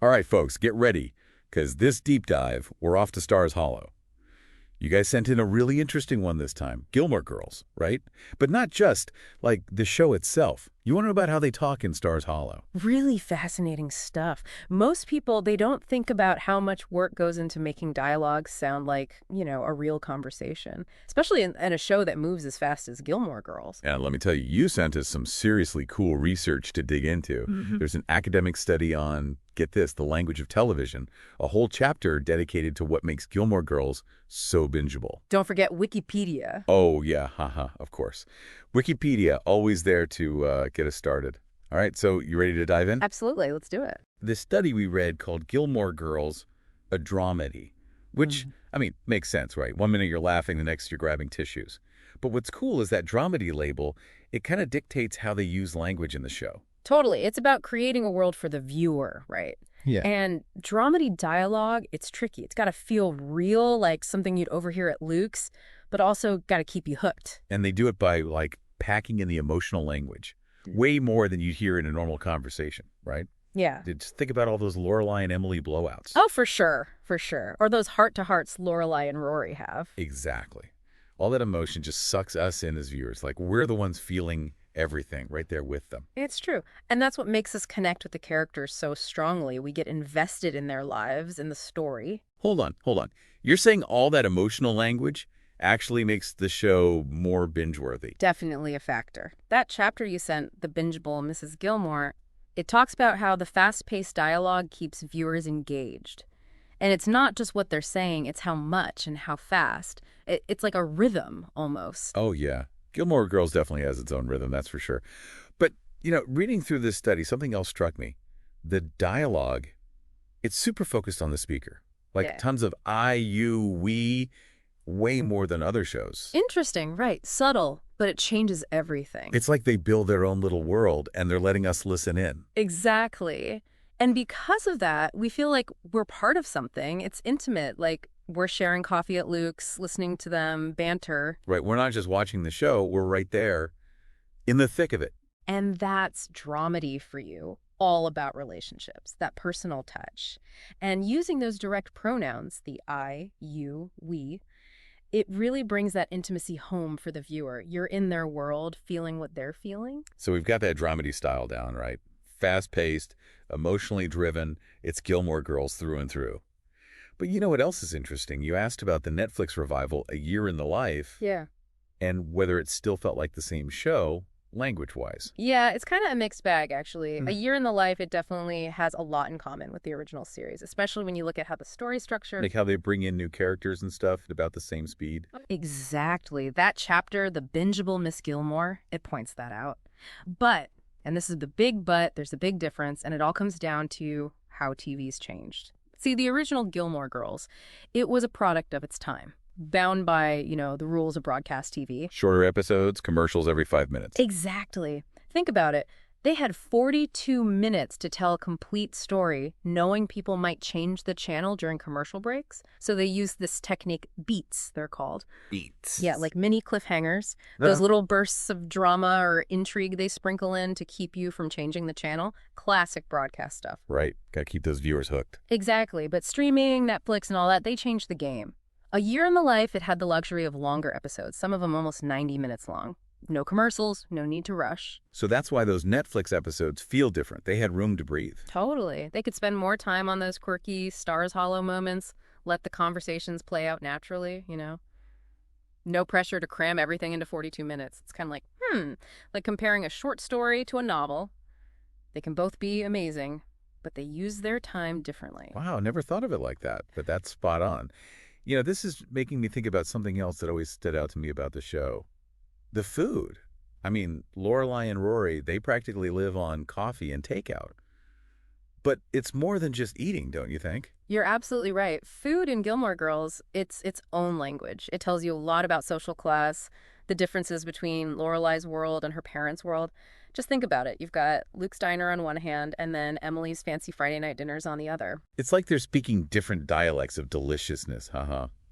All right, folks, get ready, because this deep dive, we're off to Stars Hollow. You guys sent in a really interesting one this time, Gilmore Girls, right? But not just, like, the show itself. You want to know about how they talk in Stars Hollow. Really fascinating stuff. Most people, they don't think about how much work goes into making dialogue sound like, a real conversation, especially in a show that moves as fast as Gilmore Girls. And let me tell you, you sent us some seriously cool research to dig into. There's an academic study on, get this, the language of television, a whole chapter dedicated to what makes Gilmore Girls so bingeable. Don't forget Wikipedia. Oh, yeah, haha, of course. Wikipedia, always there to get us started. All right, so you ready to dive in? Absolutely, let's do it. This study we read called Gilmore Girls, a dramedy, which, makes sense, right? One minute you're laughing, the next you're grabbing tissues. But what's cool is that dramedy label, it kind of dictates how they use language in the show. Totally. It's about creating a world for the viewer, right? Yeah. And dramedy dialogue, it's tricky. It's got to feel real, like something you'd overhear at Luke's, but also got to keep you hooked. And they do it by, like, packing in the emotional language. Way more than you'd hear in a normal conversation, right? Yeah. Just think about all those Lorelai and Emily blowouts. Oh, for sure. For sure. Or those heart-to-hearts Lorelai and Rory have. Exactly. All that emotion just sucks us in as viewers. Like, we're the ones feeling everything right there with them. It's true. And that's what makes us connect with the characters so strongly. We get invested in their lives, in the story. Hold on. You're saying all that emotional language actually makes the show more binge-worthy? Definitely a factor. That chapter you sent, The Bingeable Mrs. Gilmore, it talks about how the fast-paced dialogue keeps viewers engaged. And it's not just what they're saying, it's how much and how fast. It's like a rhythm, almost. Oh, yeah. Gilmore Girls definitely has its own rhythm, that's for sure. But, reading through this study, something else struck me. The dialogue, it's super focused on the speaker. Tons of I, you, we, way more than other shows. Interesting, right. Subtle, but it changes everything. It's like they build their own little world, and they're letting us listen in. Exactly. And because of that, we feel like we're part of something. It's intimate, like we're sharing coffee at Luke's, listening to them banter. Right, we're not just watching the show, we're right there in the thick of it. And that's dramedy for you, all about relationships, that personal touch. And using those direct pronouns, the I, you, we, it really brings that intimacy home for the viewer. You're in their world, feeling what they're feeling. So we've got that dramedy style down, right? Fast-paced, emotionally driven. It's Gilmore Girls through and through. But you know what else is interesting? You asked about the Netflix revival, A Year in the Life. Yeah. And whether it still felt like the same show, language-wise. Yeah, it's kind of a mixed bag, actually. A Year in the Life, it definitely has a lot in common with the original series, especially when you look at how the story structure... Like how they bring in new characters and stuff at about the same speed. Exactly. That chapter, The Bingeable Miss Gilmore, it points that out. But, and this is the big but, there's a big difference, and it all comes down to how TV's changed. See, the original Gilmore Girls, it was a product of its time, bound by, the rules of broadcast TV. Shorter episodes, commercials every 5 minutes. Exactly. Think about it. They had 42 minutes to tell a complete story, knowing people might change the channel during commercial breaks. So they used this technique, beats, they're called. Beats. Yeah, like mini cliffhangers. Those little bursts of drama or intrigue they sprinkle in to keep you from changing the channel. Classic broadcast stuff. Right. Got to keep those viewers hooked. Exactly. But streaming, Netflix, and all that, they changed the game. A Year in the Life, it had the luxury of longer episodes, some of them almost 90 minutes long. No commercials, no need to rush. So that's why those Netflix episodes feel different. They had room to breathe. Totally. They could spend more time on those quirky, Stars Hollow moments, let the conversations play out naturally, No pressure to cram everything into 42 minutes. It's kind of like comparing a short story to a novel. They can both be amazing, but they use their time differently. Wow, never thought of it like that, but that's spot on. This is making me think about something else that always stood out to me about the show. The food. I mean, Lorelai and Rory, they practically live on coffee and takeout. But it's more than just eating, don't you think? You're absolutely right. Food in Gilmore Girls, it's its own language. It tells you a lot about social class, the differences between Lorelai's world and her parents' world. Just think about it. You've got Luke's diner on one hand and then Emily's fancy Friday night dinners on the other. It's like they're speaking different dialects of deliciousness.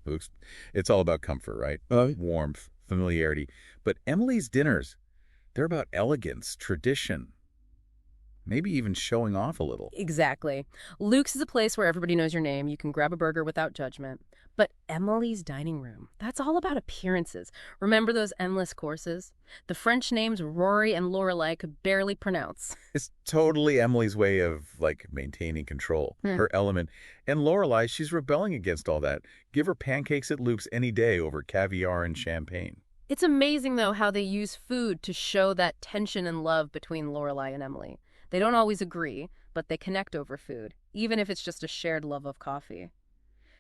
Luke's, it's all about comfort, right? Warmth, familiarity. But Emily's dinners, they're about elegance, tradition. maybe even showing off a little. Exactly. Luke's is a place where everybody knows your name. You can grab a burger without judgment. But Emily's dining room, that's all about appearances. Remember those endless courses? The French names Rory and Lorelai could barely pronounce. It's totally Emily's way of, like, maintaining control, her element. And Lorelai, she's rebelling against all that. Give her pancakes at Luke's any day over caviar and champagne. It's amazing, though, how they use food to show that tension and love between Lorelai and Emily. They don't always agree, but they connect over food, even if it's just a shared love of coffee.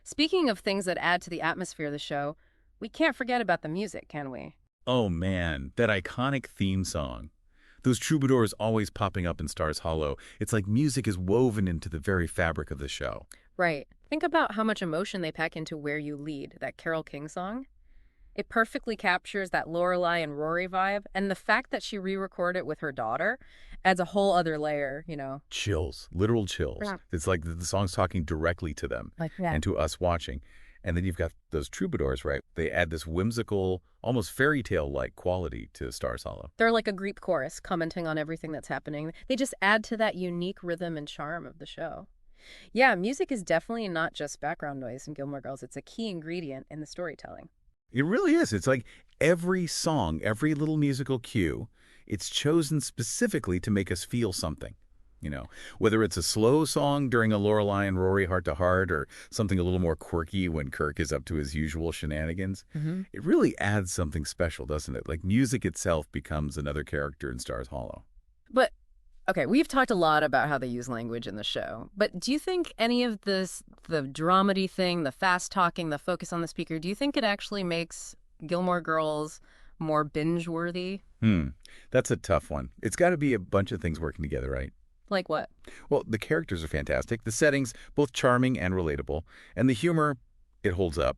Speaking of things that add to the atmosphere of the show, we can't forget about the music, can we? Oh man, that iconic theme song. Those troubadours always popping up in Stars Hollow. It's like music is woven into the very fabric of the show. Right. Think about how much emotion they pack into Where You Lead, that Carole King song. It perfectly captures that Lorelai and Rory vibe, and the fact that she re-recorded it with her daughter adds a whole other layer. Chills, literal chills. Yeah. It's like the song's talking directly to them and to us watching. And then you've got those troubadours, right? They add this whimsical, almost fairy tale-like quality to Stars Hollow. They're like a Greek chorus commenting on everything that's happening. They just add to that unique rhythm and charm of the show. Yeah, music is definitely not just background noise in Gilmore Girls. It's a key ingredient in the storytelling. It really is. It's like every song, every little musical cue, it's chosen specifically to make us feel something. Whether it's a slow song during a Lorelai and Rory heart-to-heart or something a little more quirky when Kirk is up to his usual shenanigans, it really adds something special, doesn't it? Like music itself becomes another character in Stars Hollow. But, okay, we've talked a lot about how they use language in the show, but do you think any of this, the dramedy thing, the fast talking, the focus on the speaker, do you think it actually makes Gilmore Girls more binge-worthy? That's a tough one. It's got to be a bunch of things working together, right? Like what? Well, the characters are fantastic. The settings, both charming and relatable. And the humor, it holds up.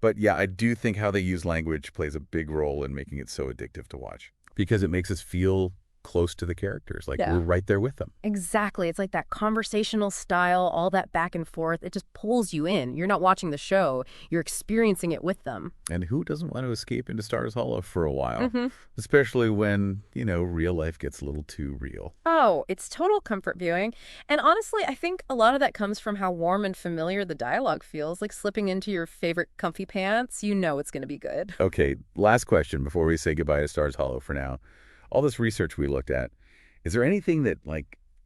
But yeah, I do think how they use language plays a big role in making it so addictive to watch. Because it makes us feel close to the characters, like we're right there with them. Exactly. It's like that conversational style, all that back and forth. It just pulls you in. You're not watching the show. You're experiencing it with them. And who doesn't want to escape into Stars Hollow for a while? Especially when, real life gets a little too real. Oh, it's total comfort viewing. And honestly, I think a lot of that comes from how warm and familiar the dialogue feels, like slipping into your favorite comfy pants. You know it's going to be good. Okay, last question before we say goodbye to Stars Hollow for now. All this research we looked at, is there anything that,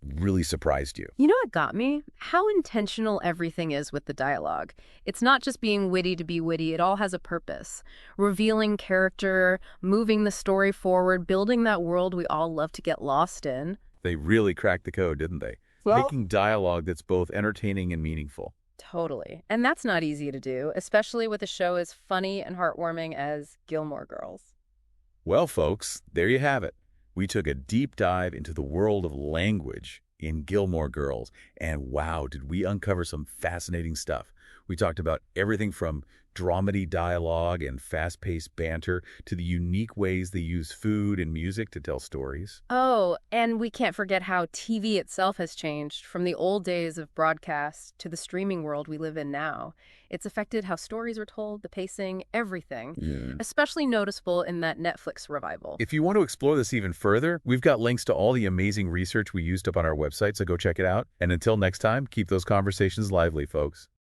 really surprised you? You know what got me? How intentional everything is with the dialogue. It's not just being witty to be witty. It all has a purpose. Revealing character, moving the story forward, building that world we all love to get lost in. They really cracked the code, didn't they? Making dialogue that's both entertaining and meaningful. Totally. And that's not easy to do, especially with a show as funny and heartwarming as Gilmore Girls. Well, folks, there you have it. We took a deep dive into the world of language in Gilmore Girls, and wow, did we uncover some fascinating stuff. We talked about everything from dramedy dialogue and fast-paced banter to the unique ways they use food and music to tell stories. Oh, and we can't forget how TV itself has changed from the old days of broadcast to the streaming world we live in now. It's affected how stories are told, the pacing, everything, especially noticeable in that Netflix revival. If you want to explore this even further, we've got links to all the amazing research we used up on our website, so go check it out. And until next time, keep those conversations lively, folks.